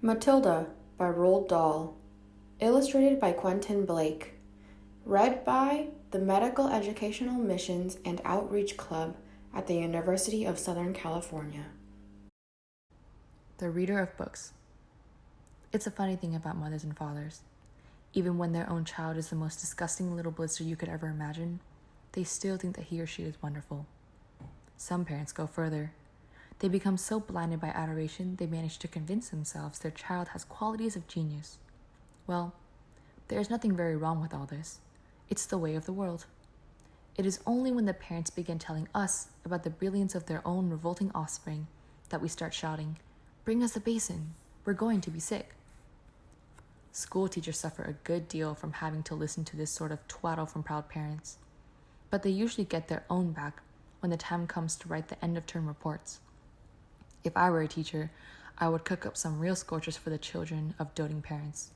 Matilda by Roald Dahl. Illustrated by Quentin Blake. Read by the Medical Educational Missions and Outreach Club at the University of Southern California. The reader of books. It's a funny thing about mothers and fathers. Even when their own child is the most disgusting little blister you could ever imagine, they still think that he or she is wonderful. Some parents go further. They become so blinded by adoration they manage to convince themselves their child has qualities of genius. Well, there is nothing very wrong with all this. It's the way of the world. It is only when the parents begin telling us about the brilliance of their own revolting offspring that we start shouting, "Bring us the basin, we're going to be sick." School teachers suffer a good deal from having to listen to this sort of twaddle from proud parents, but they usually get their own back when the time comes to write the end-of-term reports. If I were a teacher, I would cook up some real scorchers for the children of doting parents.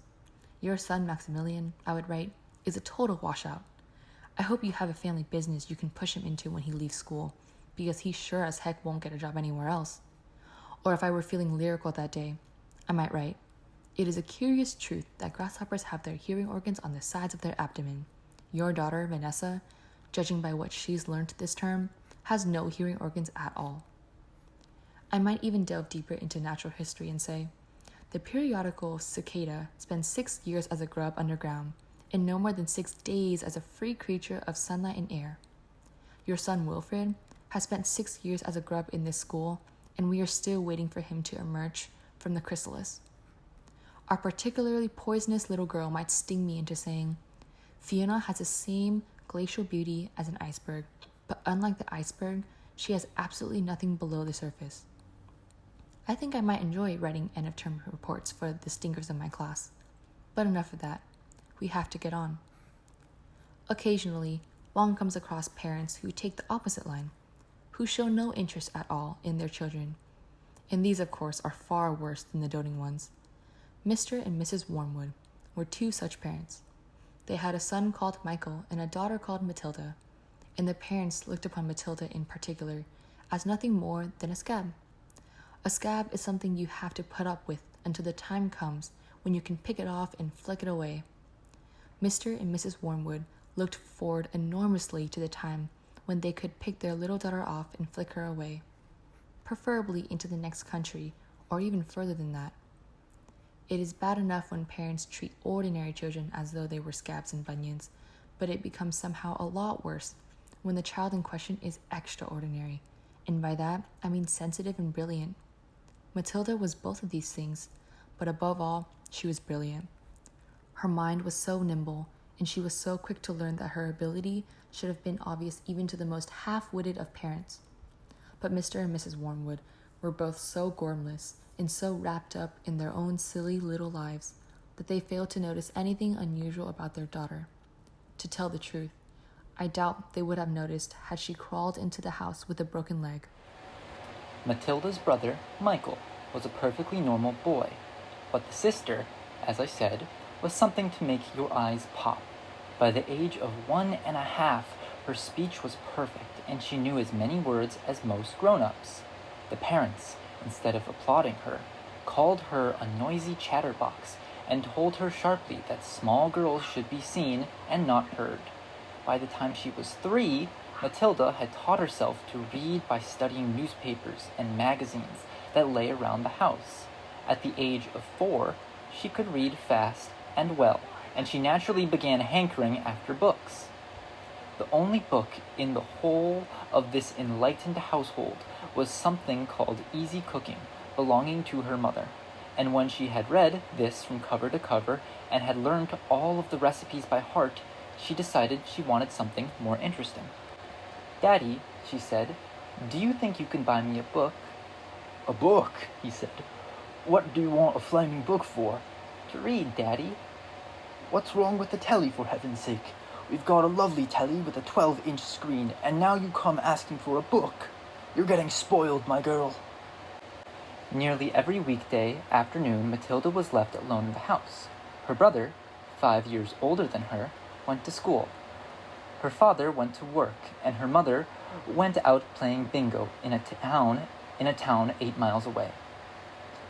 "Your son, Maximilian," I would write, "is a total washout. I hope you have a family business you can push him into when he leaves school, because he sure as heck won't get a job anywhere else." Or if I were feeling lyrical that day, I might write, "It is a curious truth that grasshoppers have their hearing organs on the sides of their abdomen. Your daughter, Vanessa, judging by what she's learned this term, has no hearing organs at all." I might even delve deeper into natural history and say, the periodical cicada spends 6 years as a grub underground and no more than 6 days as a free creature of sunlight and air. Your son Wilfred has spent 6 years as a grub in this school, and we are still waiting for him to emerge from the chrysalis. Our particularly poisonous little girl might sting me into saying, "Fiona has the same glacial beauty as an iceberg, but unlike the iceberg, she has absolutely nothing below the surface." I think I might enjoy writing end-of-term reports for the stinkers in my class. But enough of that. We have to get on. Occasionally, one comes across parents who take the opposite line, who show no interest at all in their children. And these, of course, are far worse than the doting ones. Mr. and Mrs. Wormwood were 2 such parents. They had a son called Michael and a daughter called Matilda, and the parents looked upon Matilda in particular as nothing more than a scab. A scab is something you have to put up with until the time comes when you can pick it off and flick it away. Mr. and Mrs. Wormwood looked forward enormously to the time when they could pick their little daughter off and flick her away, preferably into the next country or even further than that. It is bad enough when parents treat ordinary children as though they were scabs and bunions, but it becomes somehow a lot worse when the child in question is extraordinary, and by that I mean sensitive and brilliant. Matilda was both of these things, but above all, she was brilliant. Her mind was so nimble, and she was so quick to learn that her ability should have been obvious even to the most half-witted of parents. But Mr. and Mrs. Wormwood were both so gormless and so wrapped up in their own silly little lives that they failed to notice anything unusual about their daughter. To tell the truth, I doubt they would have noticed had she crawled into the house with a broken leg. Matilda's brother, Michael, was a perfectly normal boy, but the sister, as I said, was something to make your eyes pop. By the age of 1.5, her speech was perfect, and she knew as many words as most grown-ups. The parents, instead of applauding her, called her a noisy chatterbox and told her sharply that small girls should be seen and not heard. By the time she was 3, Matilda had taught herself to read by studying newspapers and magazines that lay around the house. At the age of 4, she could read fast and well, and she naturally began hankering after books. The only book in the whole of this enlightened household was something called Easy Cooking, belonging to her mother, and when she had read this from cover to cover and had learned all of the recipes by heart, she decided she wanted something more interesting. "Daddy," she said, "do you think you can buy me a book?" "A book?" he said. "What do you want a flaming book for?" "To read, Daddy." "What's wrong with the telly, for heaven's sake? We've got a lovely telly with a 12-inch screen, and now you come asking for a book. You're getting spoiled, my girl." Nearly every weekday afternoon, Matilda was left alone in the house. Her brother, 5 years older than her, went to school. Her father went to work, and her mother went out playing bingo in a town 8 miles away.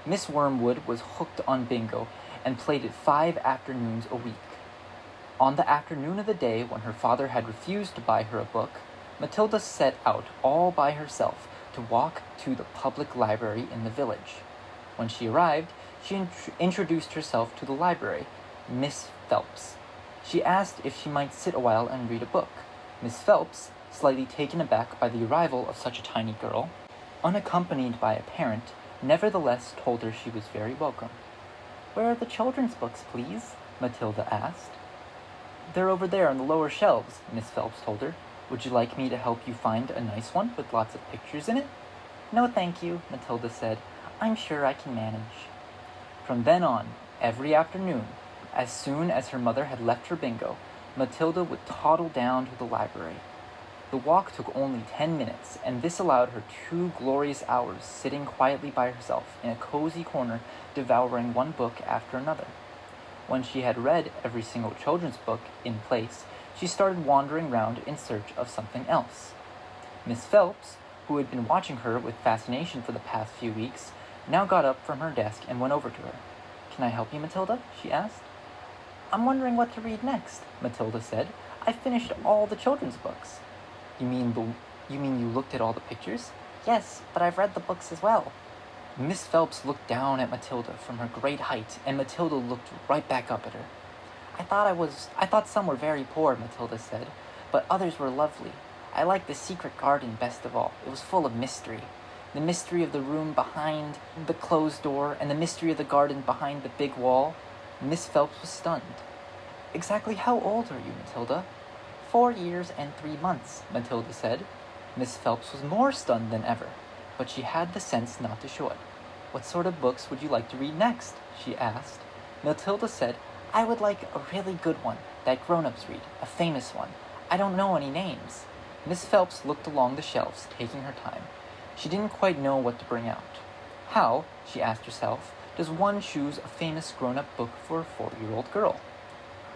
Miss Wormwood was hooked on bingo and played it 5 afternoons a week. On the afternoon of the day when her father had refused to buy her a book, Matilda set out all by herself to walk to the public library in the village. When she arrived, she introduced herself to the library, Miss Phelps. She asked if she might sit a while and read a book. Miss Phelps, slightly taken aback by the arrival of such a tiny girl, unaccompanied by a parent, nevertheless told her she was very welcome. "Where are the children's books, please?" Matilda asked. "They're over there on the lower shelves," Miss Phelps told her. "Would you like me to help you find a nice one with lots of pictures in it?" "No, thank you," Matilda said. "I'm sure I can manage." From then on, every afternoon, as soon as her mother had left her bingo, Matilda would toddle down to the library. The walk took only 10 minutes, and this allowed her 2 glorious hours sitting quietly by herself in a cozy corner, devouring one book after another. When she had read every single children's book in place, she started wandering round in search of something else. Miss Phelps, who had been watching her with fascination for the past few weeks, now got up from her desk and went over to her. "Can I help you, Matilda?" she asked. "I'm wondering what to read next," Matilda said. "I've finished all the children's books." You mean you looked at all the pictures?" "Yes, but I've read the books as well." Miss Phelps looked down at Matilda from her great height, and Matilda looked right back up at her. I thought some were very poor," Matilda said, "but others were lovely. I liked the secret garden best of all. It was full of mystery. The mystery of the room behind the closed door, and the mystery of the garden behind the big wall." Miss Phelps was stunned. "Exactly how old are you, Matilda?" 4 years and 3 months, Matilda said. Miss Phelps was more stunned than ever, but she had the sense not to show it. "What sort of books would you like to read next?" she asked. Matilda said, "I would like a really good one, that grown-ups read, a famous one. I don't know any names." Miss Phelps looked along the shelves, taking her time. She didn't quite know what to bring out. How, she asked herself, does one choose a famous grown-up book for a 4-year-old girl?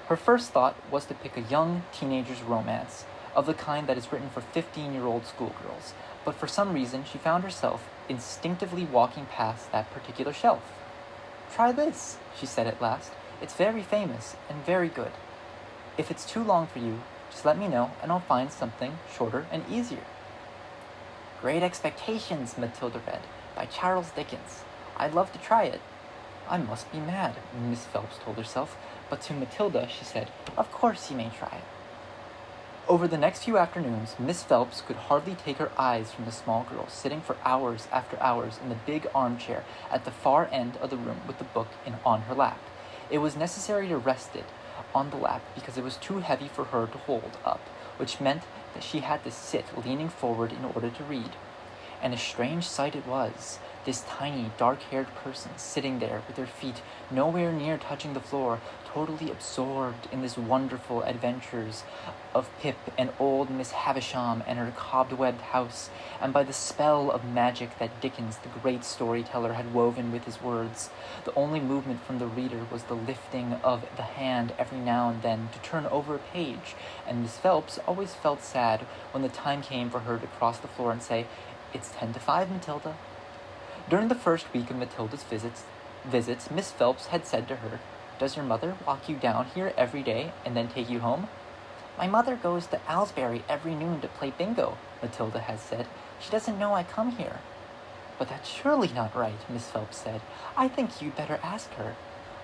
Her first thought was to pick a young teenager's romance, of the kind that is written for 15-year-old schoolgirls, but for some reason she found herself instinctively walking past that particular shelf. "Try this," she said at last. "It's very famous and very good. If it's too long for you, just let me know and I'll find something shorter and easier." "Great Expectations," Matilda read, by Charles Dickens. "I'd love to try it." "I must be mad," Miss Phelps told herself, but to Matilda she said, "Of course you may try it." Over the next few afternoons, Miss Phelps could hardly take her eyes from the small girl sitting for hours after hours in the big armchair at the far end of the room with the book on her lap. It was necessary to rest it on the lap because it was too heavy for her to hold up, which meant that she had to sit leaning forward in order to read. And a strange sight it was, this tiny, dark-haired person sitting there with her feet nowhere near touching the floor, totally absorbed in this wonderful adventures of Pip and old Miss Havisham and her cobwebbed house, and by the spell of magic that Dickens, the great storyteller, had woven with his words. The only movement from the reader was the lifting of the hand every now and then to turn over a page, and Miss Phelps always felt sad when the time came for her to cross the floor and say, "It's 10 to 5, Matilda." During the first week of Matilda's visits, Miss Phelps had said to her, "Does your mother walk you down here every day and then take you home?" "My mother goes to Aylesbury every noon to play bingo," Matilda had said. "She doesn't know I come here." "But that's surely not right," Miss Phelps said. "I think you'd better ask her."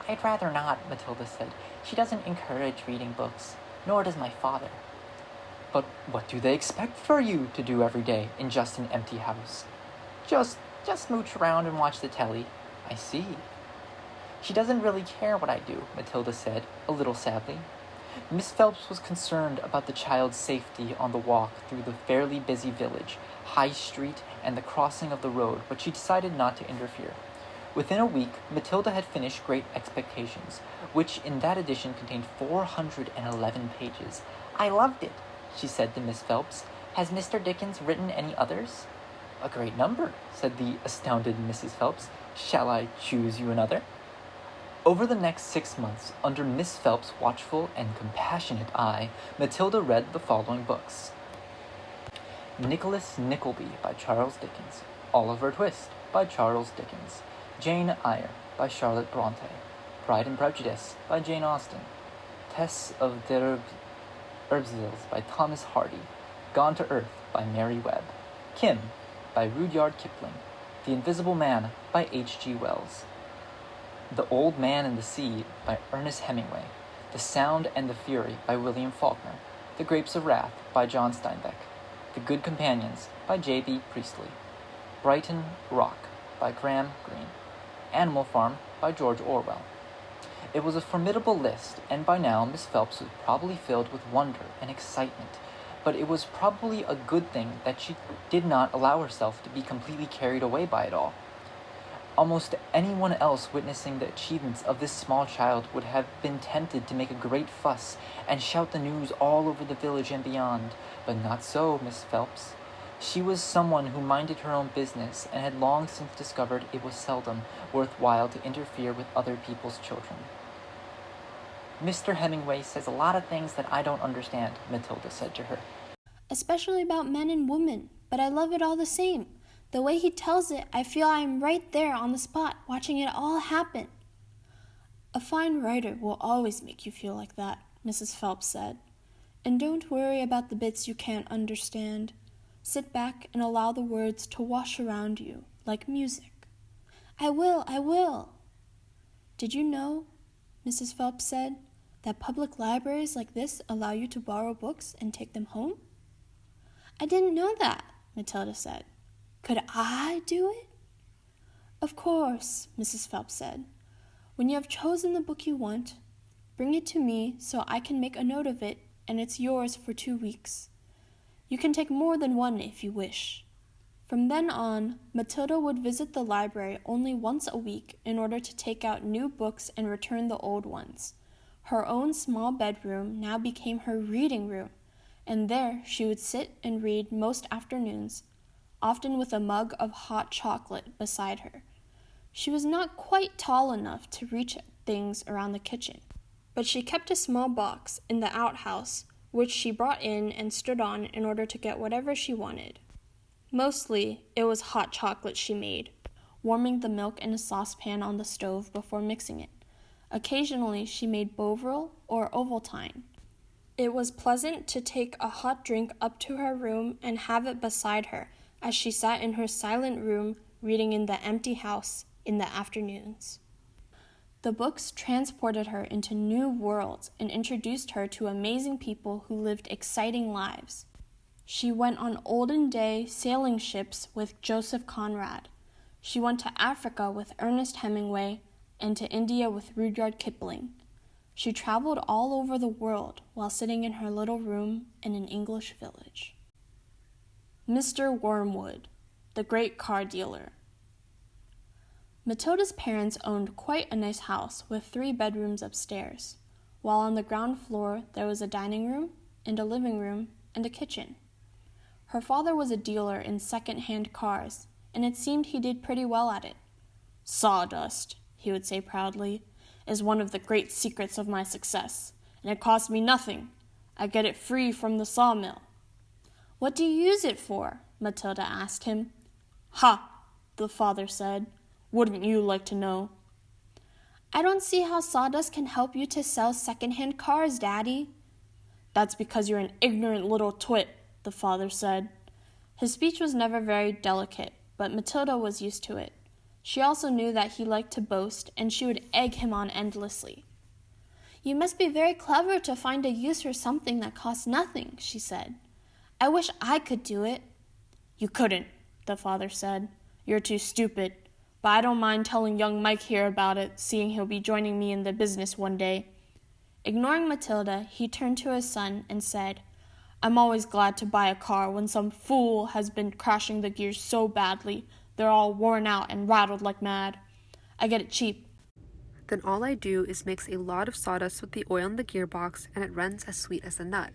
"I'd rather not," Matilda said. "She doesn't encourage reading books, nor does my father." "But what do they expect for you to do every day in just an empty house?" Just mooch around and watch the telly." "I see." "She doesn't really care what I do," Matilda said, a little sadly. Miss Phelps was concerned about the child's safety on the walk through the fairly busy village, High Street, and the crossing of the road, but she decided not to interfere. Within a week, Matilda had finished Great Expectations, which in that edition contained 411 pages. "I loved it," she said to Miss Phelps. "Has Mr. Dickens written any others?" "A great number," said the astounded Mrs. Phelps. "Shall I choose you another?" Over the next 6 months, under Miss Phelps' watchful and compassionate eye, Matilda read the following books: Nicholas Nickleby by Charles Dickens, Oliver Twist by Charles Dickens, Jane Eyre by Charlotte Bronte, Pride and Prejudice by Jane Austen, Tess of D'Urbervilles by Thomas Hardy, Gone to Earth by Mary Webb, Kim by Rudyard Kipling, The Invisible Man by H.G. Wells, The Old Man and the Sea by Ernest Hemingway, The Sound and the Fury by William Faulkner, The Grapes of Wrath by John Steinbeck, The Good Companions by J.B. Priestley, Brighton Rock by Graham Greene, Animal Farm by George Orwell. It was a formidable list, and by now Miss Phelps was probably filled with wonder and excitement, but it was probably a good thing that she did not allow herself to be completely carried away by it all. Almost anyone else witnessing the achievements of this small child would have been tempted to make a great fuss and shout the news all over the village and beyond, but not so Miss Phelps. She was someone who minded her own business and had long since discovered it was seldom worthwhile to interfere with other people's children. Mr. Hemingway says a lot of things that I don't understand, Matilda said to her. Especially about men and women, but I love it all the same. The way he tells it, I feel I am right there on the spot, watching it all happen. A fine writer will always make you feel like that, Mrs. Phelps said. And don't worry about the bits you can't understand. Sit back and allow the words to wash around you, like music. I will. Did you know, Mrs. Phelps said, that public libraries like this allow you to borrow books and take them home? I didn't know that, Matilda said. Could I do it? Of course, Mrs. Phelps said. When you have chosen the book you want, bring it to me so I can make a note of it, and it's yours for 2 weeks. You can take more than one if you wish. From then on, Matilda would visit the library only once a week in order to take out new books and return the old ones. Her own small bedroom now became her reading room, and there she would sit and read most afternoons, often with a mug of hot chocolate beside her. She was not quite tall enough to reach things around the kitchen, but she kept a small box in the outhouse, which she brought in and stood on in order to get whatever she wanted. Mostly, it was hot chocolate she made, warming the milk in a saucepan on the stove before mixing it. Occasionally, she made Bovril or Ovaltine. It was pleasant to take a hot drink up to her room and have it beside her as she sat in her silent room reading in the empty house in the afternoons. The books transported her into new worlds and introduced her to amazing people who lived exciting lives. She went on olden-day sailing ships with Joseph Conrad. She went to Africa with Ernest Hemingway and to India with Rudyard Kipling. She traveled all over the world while sitting in her little room in an English village. Mr. Wormwood, the great car dealer. Matilda's parents owned quite a nice house with 3 bedrooms upstairs, while on the ground floor there was a dining room and a living room and a kitchen. Her father was a dealer in second-hand cars, and it seemed he did pretty well at it. "Sawdust," he would say proudly, "is one of the great secrets of my success, and it costs me nothing. I get it free from the sawmill." "What do you use it for?" Matilda asked him. "Ha!" the father said. "Wouldn't you like to know?" "I don't see how sawdust can help you to sell second-hand cars, Daddy." "That's because you're an ignorant little twit," the father said. His speech was never very delicate, but Matilda was used to it. She also knew that he liked to boast, and she would egg him on endlessly. "You must be very clever to find a use for something that costs nothing," she said. "I wish I could do it." "You couldn't," the father said. "You're too stupid. But I don't mind telling young Mike here about it, seeing he'll be joining me in the business one day." Ignoring Matilda, he turned to his son and said, "I'm always glad to buy a car when some fool has been crashing the gears so badly they're all worn out and rattled like mad. I get it cheap." Then all I do is mix a lot of sawdust with the oil in the gearbox, and it runs as sweet as a nut.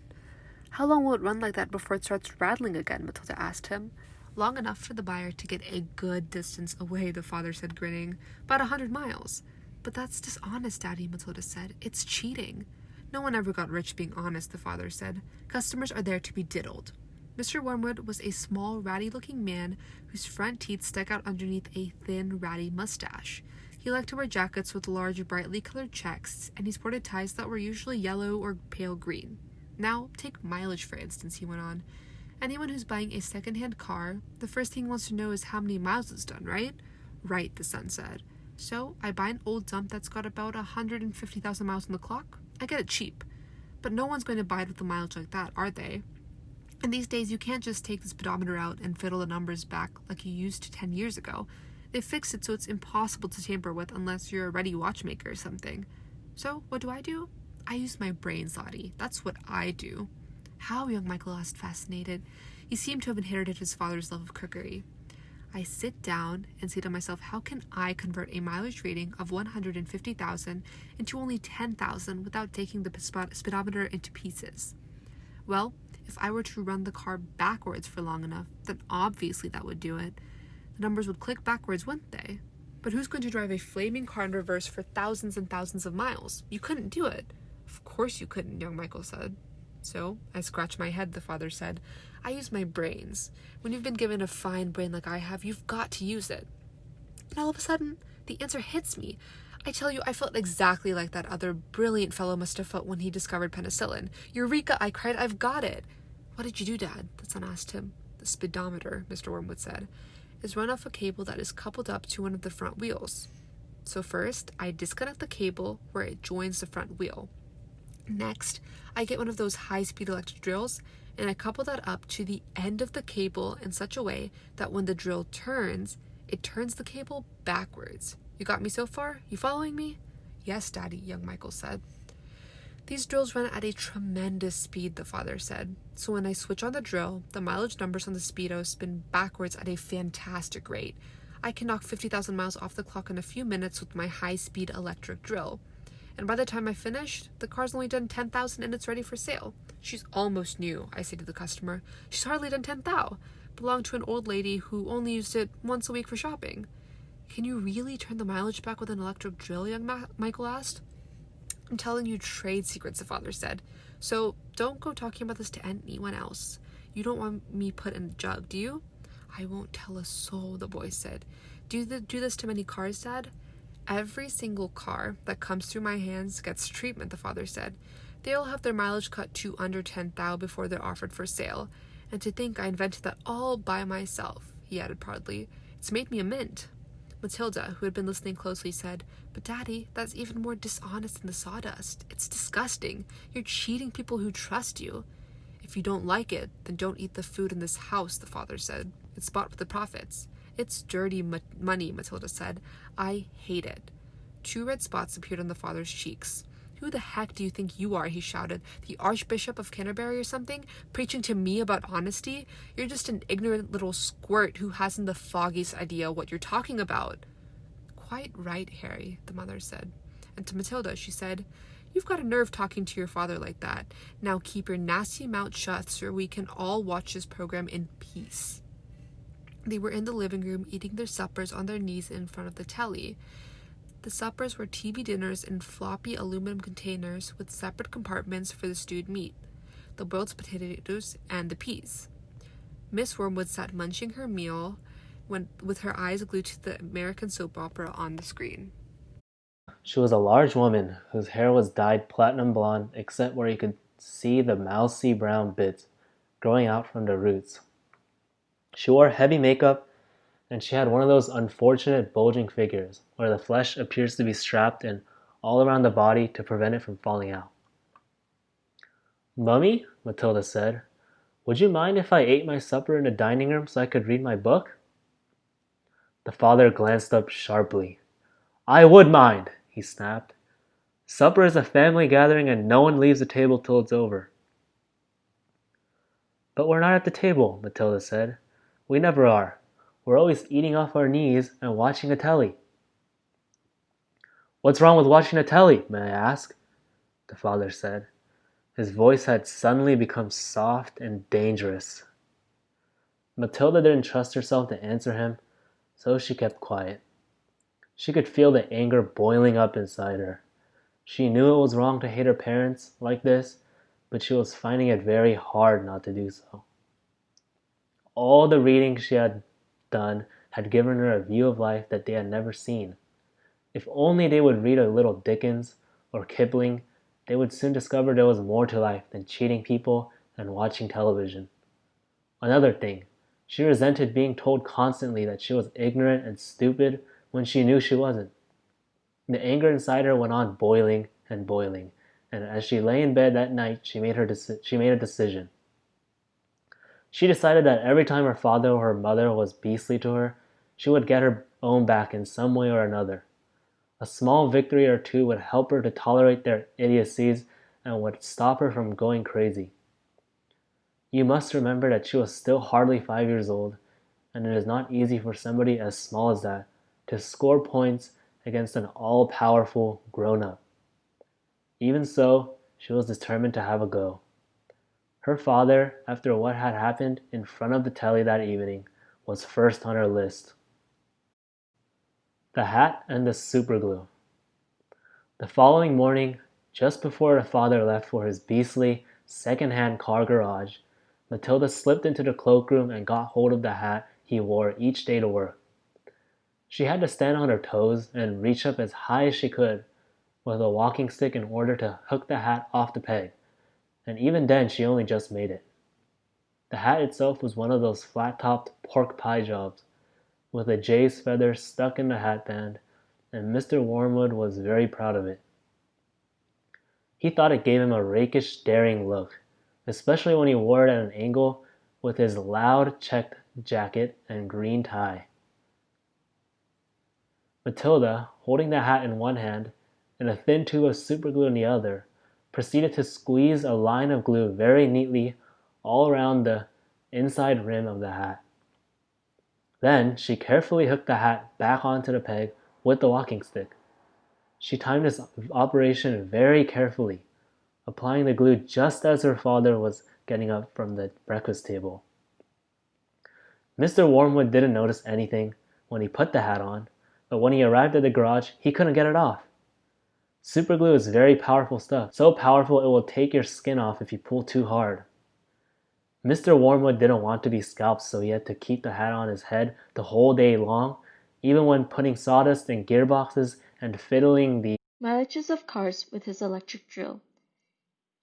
"How long will it run like that before it starts rattling again?" Matilda asked him. "Long enough for the buyer to get a good distance away," the father said, grinning. "About 100 miles. "But that's dishonest, Daddy," Matilda said. "It's cheating." "No one ever got rich being honest," the father said. "Customers are there to be diddled." Mr. Wormwood was a small, ratty-looking man whose front teeth stuck out underneath a thin, ratty mustache. He liked to wear jackets with large, brightly colored checks, and he sported ties that were usually yellow or pale green. Now, take mileage, for instance, he went on. Anyone who's buying a second-hand car, the first thing he wants to know is how many miles it's done, right? Right, the son said. So, I buy an old dump that's got about 150,000 miles on the clock. I get it cheap. But no one's going to buy it with a mileage like that, are they? And these days, you can't just take the speedometer out and fiddle the numbers back like you used to 10 years ago. They fixed it so it's impossible to tamper with unless you're a ready watchmaker or something. So, what do? I use my brains, Lottie. That's what I do. How? Young Michael asked, fascinated. He seemed to have inherited his father's love of cookery. I sit down and say to myself, how can I convert a mileage rating of 150,000 into only 10,000 without taking the speedometer into pieces? Well, if I were to run the car backwards for long enough, then obviously that would do it. The numbers would click backwards, wouldn't they? But who's going to drive a flaming car in reverse for thousands and thousands of miles? You couldn't do it. Of course you couldn't, young Michael said. So, I scratch my head, the father said. I use my brains. When you've been given a fine brain like I have, you've got to use it. And all of a sudden, the answer hits me. I tell you, I felt exactly like that other brilliant fellow must have felt when he discovered penicillin. Eureka, I cried, I've got it. What did you do, Dad? The son asked him. The speedometer, Mr. Wormwood said, is run off a cable that is coupled up to one of the front wheels. So first, I disconnect the cable where it joins the front wheel. Next, I get one of those high-speed electric drills, and I couple that up to the end of the cable in such a way that when the drill turns, it turns the cable backwards. You got me so far? You following me? Yes, Daddy, young Michael said. These drills run at a tremendous speed, the father said. So when I switch on the drill, the mileage numbers on the speedo spin backwards at a fantastic rate. I can knock 50,000 miles off the clock in a few minutes with my high-speed electric drill. And by the time I finished, the car's only done 10,000 and it's ready for sale. She's almost new, I say to the customer. She's hardly done 10,000. Belonged to an old lady who only used it once a week for shopping. Can you really turn the mileage back with an electric drill, young Michael asked. I'm telling you trade secrets, the father said. So don't go talking about this to anyone else. You don't want me put in a jug, do you? I won't tell a soul, the boy said. Do you do this to many cars, Dad? Every single car that comes through my hands gets treatment, the father said. They all have their mileage cut to under 10,000 before they're offered for sale. And to think I invented that all by myself, he added proudly. It's made me a mint. Matilda, who had been listening closely, said, But Daddy, that's even more dishonest than the sawdust. It's disgusting. You're cheating people who trust you. If you don't like it, then don't eat the food in this house, the father said. It's bought with the profits. It's dirty money, Matilda said. I hate it. 2 red spots appeared on the father's cheeks. Who the heck do you think you are, he shouted. The Archbishop of Canterbury or something? Preaching to me about honesty? You're just an ignorant little squirt who hasn't the foggiest idea what you're talking about. Quite right, Harry, the mother said. And to Matilda, she said, You've got a nerve talking to your father like that. Now keep your nasty mouth shut so we can all watch this program in peace. They were in the living room eating their suppers on their knees in front of the telly. The suppers were TV dinners in floppy aluminum containers with separate compartments for the stewed meat, the boiled potatoes, and the peas. Miss Wormwood sat munching her meal with her eyes glued to the American soap opera on the screen. She was a large woman whose hair was dyed platinum blonde except where you could see the mousy brown bits growing out from the roots. She wore heavy makeup, and she had one of those unfortunate bulging figures where the flesh appears to be strapped in all around the body to prevent it from falling out. Mummy, Matilda said, would you mind if I ate my supper in the dining room so I could read my book? The father glanced up sharply. I would mind, he snapped. Supper is a family gathering and no one leaves the table till it's over. But we're not at the table, Matilda said. We never are. We're always eating off our knees and watching a telly. What's wrong with watching a telly, may I ask? The father said. His voice had suddenly become soft and dangerous. Matilda didn't trust herself to answer him, so she kept quiet. She could feel the anger boiling up inside her. She knew it was wrong to hate her parents like this, but she was finding it very hard not to do so. all the reading she had done had given her a view of life that they had never seen. If only they would read a little Dickens or Kipling, they would soon discover there was more to life than cheating people and watching television. Another thing, she resented being told constantly that she was ignorant and stupid when she knew she wasn't. The anger inside her went on boiling and boiling, and as she lay in bed that night, she made a decision. She decided that every time her father or her mother was beastly to her, she would get her own back in some way or another. A small victory or two would help her to tolerate their idiocies and would stop her from going crazy. You must remember that she was still hardly 5 years old, and it is not easy for somebody as small as that to score points against an all-powerful grown-up. Even so, she was determined to have a go. Her father, after what had happened in front of the telly that evening, was first on her list. The hat and the superglue. The following morning, just before her father left for his beastly second-hand car garage, Matilda slipped into the cloakroom and got hold of the hat he wore each day to work. She had to stand on her toes and reach up as high as she could with a walking stick in order to hook the hat off the peg, and even then she only just made it. The hat itself was one of those flat-topped pork pie jobs, with a jay's feather stuck in the hatband, and Mr. Wormwood was very proud of it. He thought it gave him a rakish, daring look, especially when he wore it at an angle with his loud checked jacket and green tie. Matilda, holding the hat in one hand and a thin tube of superglue in the other, proceeded to squeeze a line of glue very neatly all around the inside rim of the hat. Then she carefully hooked the hat back onto the peg with the walking stick. She timed this operation very carefully, applying the glue just as her father was getting up from the breakfast table. Mr. Wormwood didn't notice anything when he put the hat on, but when he arrived at the garage, he couldn't get it off. Superglue is very powerful stuff, so powerful it will take your skin off if you pull too hard. Mr. Wormwood didn't want to be scalped, so he had to keep the hat on his head the whole day long, even when putting sawdust in gearboxes and fiddling the mileages of cars with his electric drill.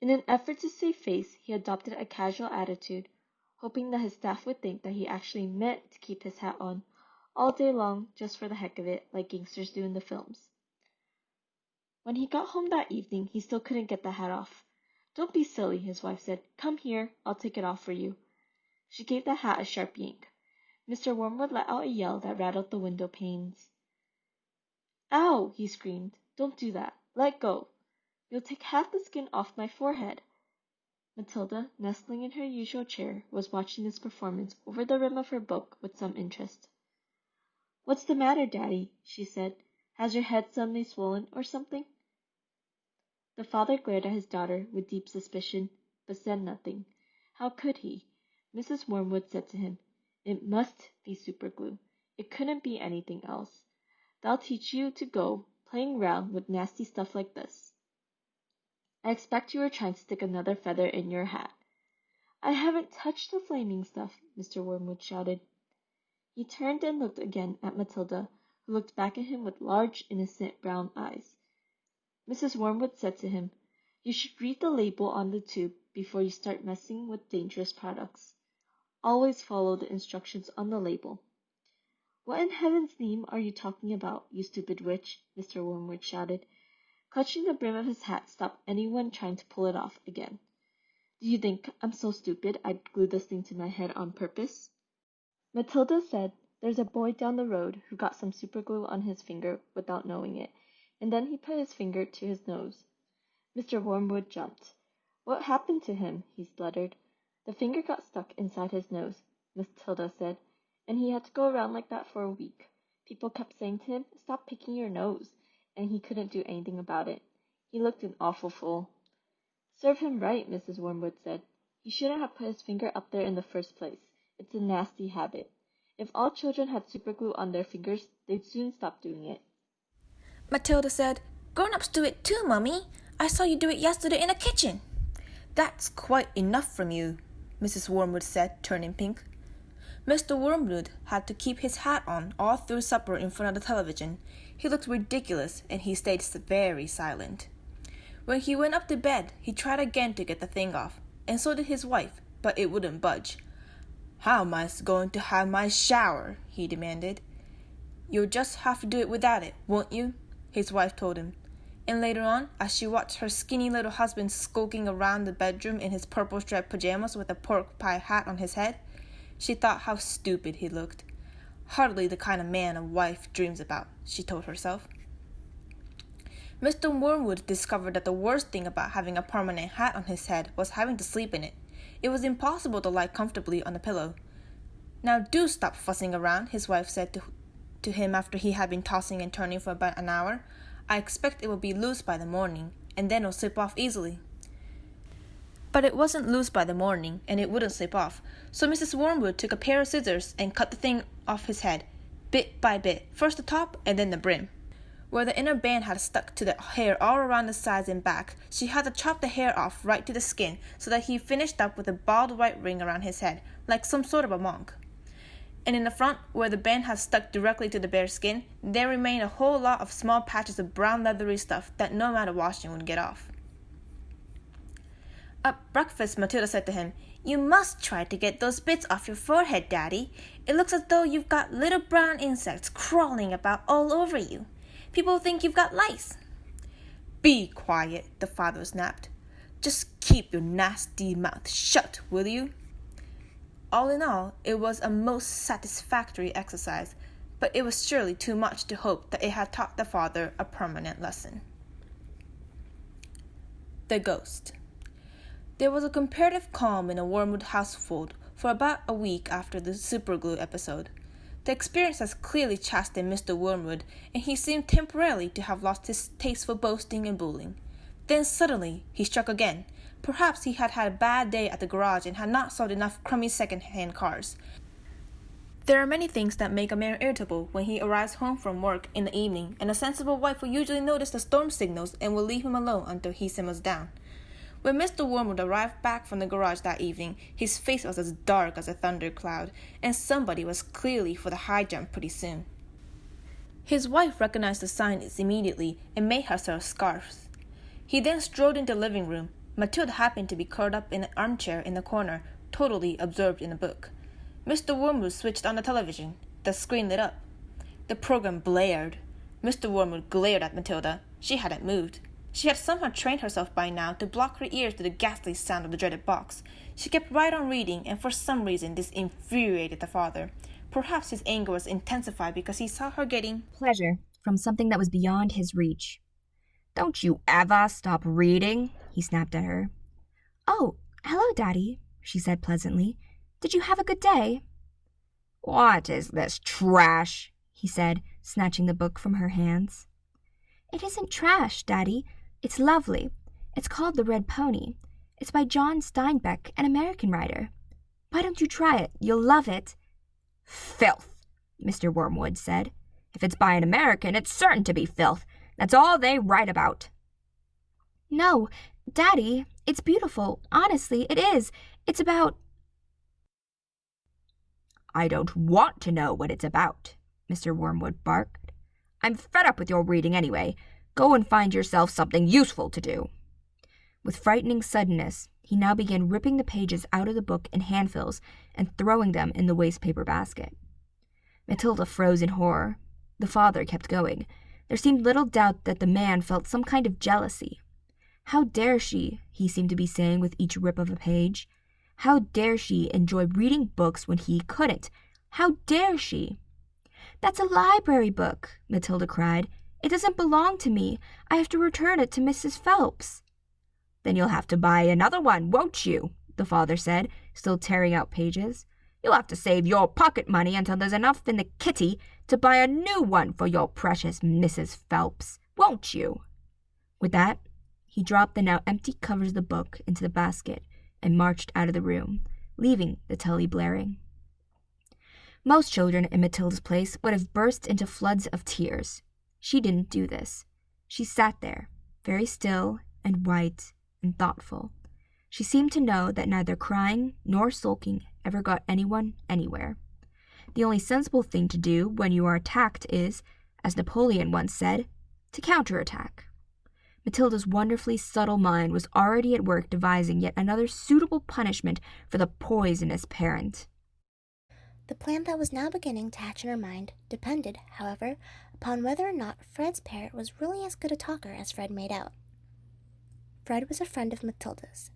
In an effort to save face, he adopted a casual attitude, hoping that his staff would think that he actually meant to keep his hat on all day long just for the heck of it, like gangsters do in the films. When he got home that evening, he still couldn't get the hat off. "Don't be silly," his wife said. "Come here, I'll take it off for you." She gave the hat a sharp yank. Mr. Wormwood let out a yell that rattled the window panes. "Ow!" he screamed. "Don't do that. Let go. You'll take half the skin off my forehead." Matilda, nestling in her usual chair, was watching this performance over the rim of her book with some interest. "What's the matter, Daddy?" she said. "Has your head suddenly swollen or something?" The father glared at his daughter with deep suspicion, but said nothing. How could he? Mrs. Wormwood said to him, "It must be superglue. It couldn't be anything else. They'll teach you to go playing round with nasty stuff like this. I expect you were trying to stick another feather in your hat." "I haven't touched the flaming stuff," Mr. Wormwood shouted. He turned and looked again at Matilda, who looked back at him with large, innocent brown eyes. Mrs. Wormwood said to him, "You should read the label on the tube before you start messing with dangerous products. Always follow the instructions on the label." "What in heaven's name are you talking about, you stupid witch?" Mr. Wormwood shouted, clutching the brim of his hat to stop anyone trying to pull it off again. "Do you think I'm so stupid I'd glue this thing to my head on purpose?" Matilda said, "There's a boy down the road who got some superglue on his finger without knowing it, and then he put his finger to his nose." Mr. Wormwood jumped. "What happened to him?" he spluttered. "The finger got stuck inside his nose," Matilda said, "and he had to go around like that for a week. People kept saying to him, 'Stop picking your nose,' and he couldn't do anything about it. He looked an awful fool." "Serve him right," Mrs. Wormwood said. "He shouldn't have put his finger up there in the first place. It's a nasty habit. If all children had superglue on their fingers, they'd soon stop doing it." Matilda said, "Grown-ups do it too, Mummy. I saw you do it yesterday in the kitchen." "That's quite enough from you," Mrs. Wormwood said, turning pink. Mr. Wormwood had to keep his hat on all through supper in front of the television. He looked ridiculous, and he stayed very silent. When he went up to bed, he tried again to get the thing off, and so did his wife, but it wouldn't budge. "How am I going to have my shower?" he demanded. "You'll just have to do it without it, won't you?" his wife told him. And later on, as she watched her skinny little husband skulking around the bedroom in his purple striped pajamas with a pork pie hat on his head, she thought how stupid he looked. Hardly the kind of man a wife dreams about, she told herself. Mr. Wormwood discovered that the worst thing about having a permanent hat on his head was having to sleep in it. It was impossible to lie comfortably on the pillow. "Now do stop fussing around," his wife said to him after he had been tossing and turning for about an hour. "I expect it will be loose by the morning, and then it'll slip off easily." But it wasn't loose by the morning, and it wouldn't slip off, so Mrs. Wormwood took a pair of scissors and cut the thing off his head, bit by bit, first the top and then the brim. Where the inner band had stuck to the hair all around the sides and back, she had to chop the hair off right to the skin so that he finished up with a bald white ring around his head, like some sort of a monk. And in the front, where the band had stuck directly to the bare skin, there remained a whole lot of small patches of brown leathery stuff that no amount of washing would get off. At breakfast, Matilda said to him, "You must try to get those bits off your forehead, Daddy. It looks as though you've got little brown insects crawling about all over you. People think you've got lice." "Be quiet," the father snapped. "Just keep your nasty mouth shut, will you?" All in all, it was a most satisfactory exercise, but it was surely too much to hope that it had taught the father a permanent lesson. The Ghost. There was a comparative calm in the Wormwood household for about a week after the superglue episode. The experience has clearly chastened Mr. Wormwood, and he seemed temporarily to have lost his taste for boasting and bullying. Then suddenly he struck again. Perhaps he had had a bad day at the garage and had not sold enough crummy second-hand cars. There are many things that make a man irritable when he arrives home from work in the evening, and a sensible wife will usually notice the storm signals and will leave him alone until he simmers down. When Mr. Wormwood arrived back from the garage that evening, his face was as dark as a thundercloud, and somebody was clearly for the high jump pretty soon. His wife recognized the signs immediately and made herself scarves. He then strolled into the living room. Matilda happened to be curled up in an armchair in the corner, totally absorbed in a book. Mr. Wormwood switched on the television. The screen lit up. The program blared. Mr. Wormwood glared at Matilda. She hadn't moved. She had somehow trained herself by now to block her ears to the ghastly sound of the dreaded box. She kept right on reading, and for some reason this infuriated the father. Perhaps his anger was intensified because he saw her getting pleasure from something that was beyond his reach. "Don't you ever stop reading?" he snapped at her. "Oh, hello, Daddy," she said pleasantly. "Did you have a good day?" "What is this trash?" he said, snatching the book from her hands. "It isn't trash, Daddy. It's lovely. It's called The Red Pony. It's by John Steinbeck, an American writer. Why don't you try it? You'll love it." "Filth," Mr. Wormwood said. "If it's by an American, it's certain to be filth. That's all they write about." No, Daddy, it's beautiful. Honestly, it is. It's about... "I don't want to know what it's about," Mr. Wormwood barked. "I'm fed up with your reading anyway. Go and find yourself something useful to do." With frightening suddenness, he now began ripping the pages out of the book in handfuls and throwing them in the wastepaper basket. Matilda froze in horror. The father kept going. There seemed little doubt that the man felt some kind of jealousy. How dare she, he seemed to be saying with each rip of a page. How dare she enjoy reading books when he couldn't? How dare she? That's a library book, Matilda cried. It doesn't belong to me. I have to return it to Mrs. Phelps. "Then you'll have to buy another one, won't you?" the father said, still tearing out pages. "You'll have to save your pocket money until there's enough in the kitty to buy a new one for your precious Mrs. Phelps, won't you?" With that, he dropped the now empty covers of the book into the basket and marched out of the room, leaving the telly blaring. Most children in Matilda's place would have burst into floods of tears. She didn't do this. She sat there, very still and white and thoughtful. She seemed to know that neither crying nor sulking ever got anyone anywhere. The only sensible thing to do when you are attacked is, as Napoleon once said, to counterattack. Matilda's wonderfully subtle mind was already at work devising yet another suitable punishment for the poisonous parent. The plan that was now beginning to hatch in her mind depended, however, upon whether or not Fred's parrot was really as good a talker as Fred made out. Fred was a friend of Matilda's.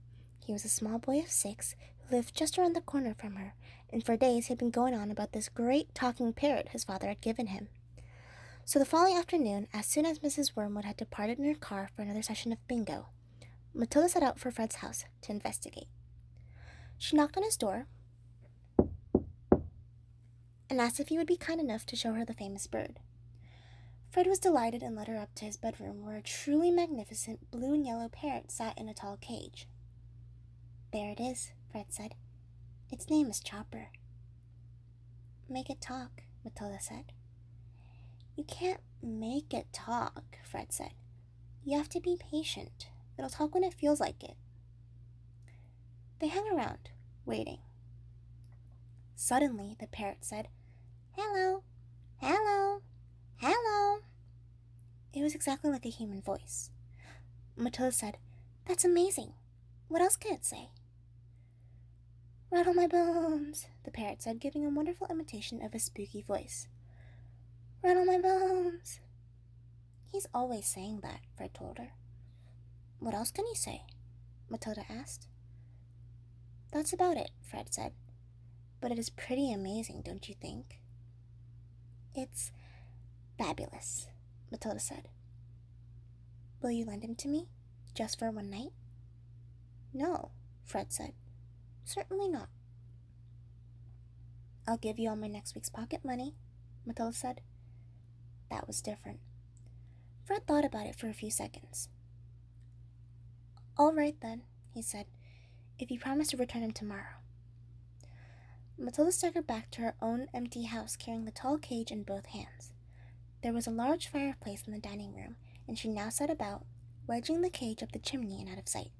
He was a small boy of 6 who lived just around the corner from her, and for days he had been going on about this great talking parrot his father had given him. So the following afternoon, as soon as Mrs. Wormwood had departed in her car for another session of bingo, Matilda set out for Fred's house to investigate. She knocked on his door and asked if he would be kind enough to show her the famous bird. Fred was delighted and led her up to his bedroom, where a truly magnificent blue and yellow parrot sat in a tall cage. "There it is," Fred said. "Its name is Chopper." "Make it talk," Matilda said. "You can't make it talk," Fred said. "You have to be patient. It'll talk when it feels like it." They hung around, waiting. Suddenly, the parrot said, "Hello, hello, hello." It was exactly like a human voice. Matilda said, "That's amazing. What else can it say?" "Rattle my bones," the parrot said, giving a wonderful imitation of a spooky voice. "Rattle my bones." "He's always saying that," Fred told her. "What else can he say?" Matilda asked. "That's about it," Fred said. "But it is pretty amazing, don't you think?" "It's fabulous," Matilda said. "Will you lend him to me, just for one night?" "No," Fred said. "Certainly not." "I'll give you all my next week's pocket money," Matilda said. That was different. Fred thought about it for a few seconds. "All right, then," he said, "if you promise to return him tomorrow." Matilda staggered back to her own empty house, carrying the tall cage in both hands. There was a large fireplace in the dining room, and she now set about wedging the cage up the chimney and out of sight.